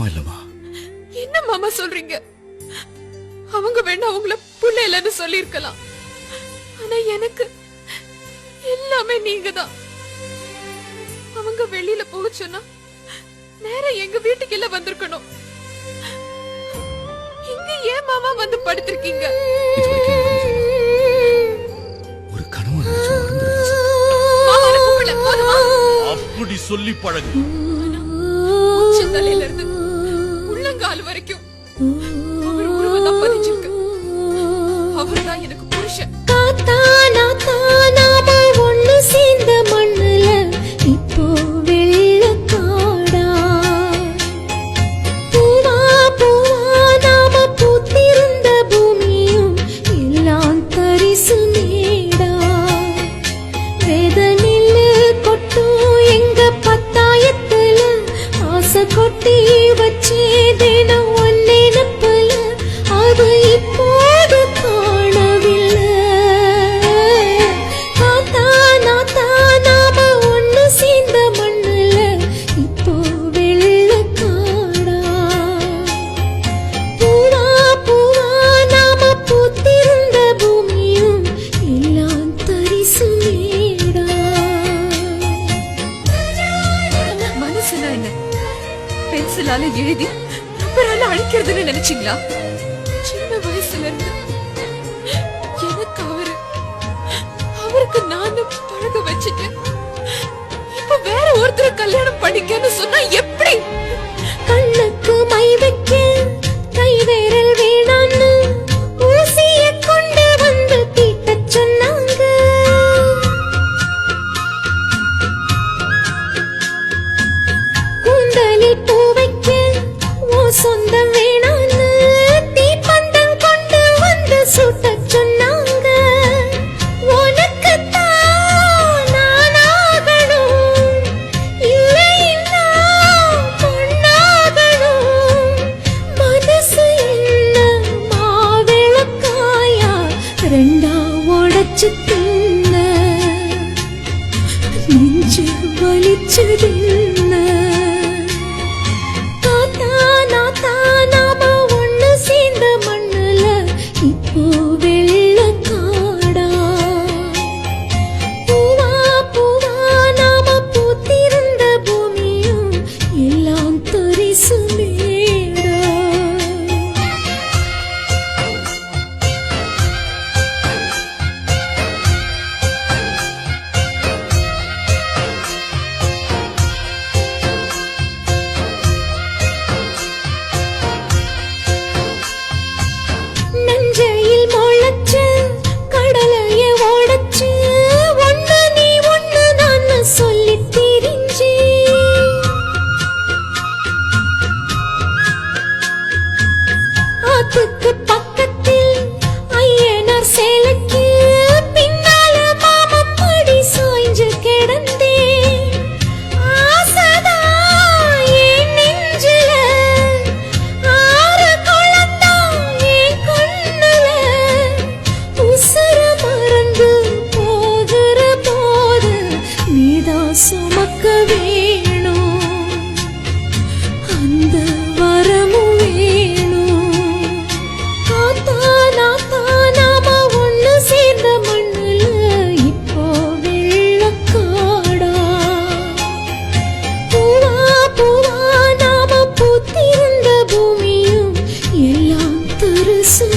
பரவாயில்லமா. என்ன மாமா சொல்றீங்க? அவங்க வேணா அவங்கள புள்ள இல்லன்னு சொல்லி இருக்கலாம். ஆனா எனக்கு எல்லாமே நீங்க தான். அவங்க வெளியில போக சொன்னா நேரா எங்க வீட்டுக்கு எல்லாம் வந்திருக்கணும். இங்க ஏன் மாமா வந்து படுத்திருக்கீங்க? ஒரு கனவு அப்படி சொல்லி பழகு. தலையில இருந்து உள்ளங்கால் வரைக்கும் அவர் உருவம் பதிஞ்சிருக்கு. அவர்தான் எனக்கு புருஷன். ஒண்ணு சேர்ந்த மண்ணுல இப்போ வெள்ளக்காடா. பூவா பூவா நாம பூத்திருந்த பூமியும் எல்லாம் தரிசு மேடா. வேதனில் கொட்டும் எங்க பத்தாயத்துல ஆசை கொட்டி வச்சே தினம் ஒன்னெனப்புல அது இப்போது காணவில்லை. காத்தா நாத்தா நாம ஒண்ணு சேர்ந்த மண்ணுல இப்போ வெள்ளக்காடா. பூவா பூவா நாம பூத்திருந்த பூமியும் எல்லாம் தரிசு மேடா. மனசுனா என்ன? பென்சிலால எழுதி ரப்பரால அழிக்கிறதுன்னு நினைச்சீங்களா? சின்ன வயசுல இருந்து எனக்கு அவருக்கு நானும் பழக வச்சுட்டு இப்ப வேற ஒருத்தர் கல்யாணம் பண்ணிக்கன்னு சொன்னா எப்படி? கண்ணுக்கு மை வைக்க கை விரல் வேணான்னு ஊசிய கொண்டு வந்து தீட்டச் சொன்னாங்க. கூந்தலில் பூ வைக்க ஓ சொந்தம் வேணான்னு தீப்பந்தம் கொண்டு வந்து சுட்டச் சொன்னாங்க. உனக்குத்தான் நானாகணும், இல்லைன்னா பொண்ணாகணும். மனசு என்ன மாவிளக்காயா ரெண்டா உடைச்சு தின்ன, நெஞ்சு வலிச்சதென்ன. காத்தா நாத்தா நாம ஒண்ணு சேர்ந்த மண்ணுல இப்போ வெள்ளக்காடா. பூவா பூவா நாம பூத்திருந்த பூமியும் எல்லாம் தரிசு மேடா. நஞ்சையில் முளைச்ச கடலைய ஓடச்சு ஒண்ணு நீ ஒண்ணு நான் சொல்லி திரிஞ்சு. ஆத்துக்கு பக்கத்தில் ஐயனார் சேலைக்கு பின்னால மாமப்படி சாய்ஞ்சு கிடந்தேன். ஆசைதான் என் நெஞ்சில, ஆறு குளம்தான் என் கண்ணுல. உசுர மறந்து போகிற போது நீதான் சுமக்க வேணும், அந்த வரமும் வேணும். காத்தா நாத்தா நாம ஒண்ணு சேர்ந்த மண்ணுல இப்போ வெள்ளக்காடா. பூவா பூவா நாம பூத்திருந்த பூமியும் எல்லாம் தரிசு